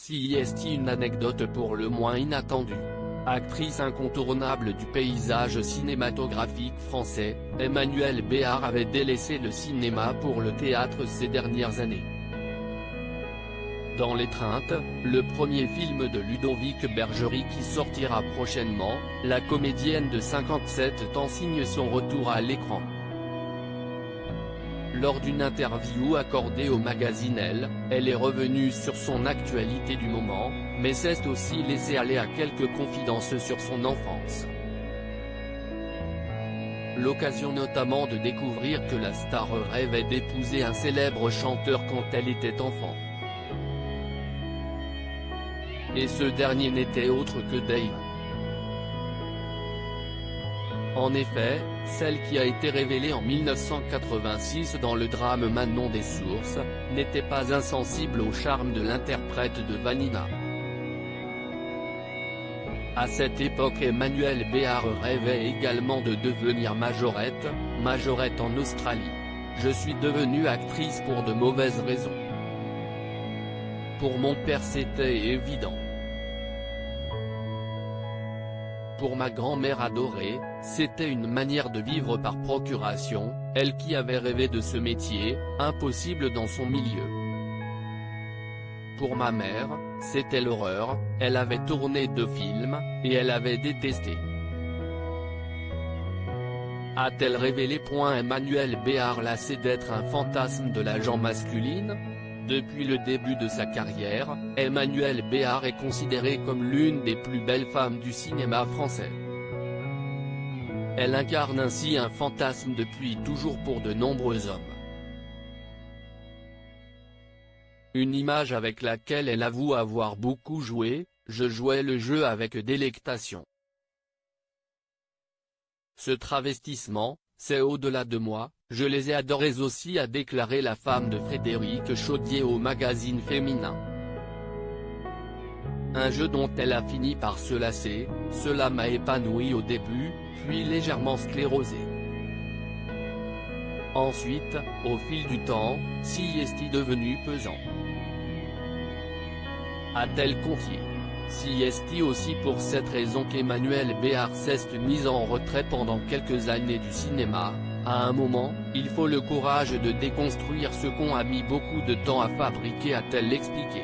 Si est une anecdote pour le moins inattendue. Actrice incontournable du paysage cinématographique français, Emmanuelle Béard avait délaissé le cinéma pour le théâtre ces dernières années. Dans l'étreinte, le premier film de Ludovic Bergerie qui sortira prochainement, la comédienne de 57 ans signe son retour à l'écran. Lors d'une interview accordée au magazine Elle est revenue sur son actualité du moment, mais s'est aussi laissé aller à quelques confidences sur son enfance. L'occasion notamment de découvrir que la star rêvait d'épouser un célèbre chanteur quand elle était enfant. Et ce dernier n'était autre que Dave. En effet, celle qui a été révélée en 1986 dans le drame Manon des Sources, n'était pas insensible au charme de l'interprète de Vanina. À cette époque Emmanuelle Béard rêvait également de devenir majorette en Australie. Je suis devenue actrice pour de mauvaises raisons. Pour mon père c'était évident. Pour ma grand-mère adorée, c'était une manière de vivre par procuration, elle qui avait rêvé de ce métier, impossible dans son milieu. Pour ma mère, c'était l'horreur, elle avait tourné 2 films, et elle avait détesté. A-t-elle révélé ? Emmanuelle Béard lassée d'être un fantasme de la gent masculine ? Depuis le début de sa carrière, Emmanuelle Béard est considérée comme l'une des plus belles femmes du cinéma français. Elle incarne ainsi un fantasme depuis toujours pour de nombreux hommes. Une image avec laquelle elle avoue avoir beaucoup joué, je jouais le jeu avec délectation. Ce travestissement, c'est au-delà de moi, je les ai adorés aussi, a déclaré la femme de Frédéric Chaudié au magazine Féminin. Un jeu dont elle a fini par se lasser, cela m'a épanoui au début, puis légèrement sclérosé. Ensuite, au fil du temps, si est devenu pesant. A-t-elle confié. Si est aussi pour cette raison qu'Emmanuelle Béard s'est mise en retrait pendant quelques années du cinéma. À un moment, il faut le courage de déconstruire ce qu'on a mis beaucoup de temps à fabriquer, a-t-elle expliqué.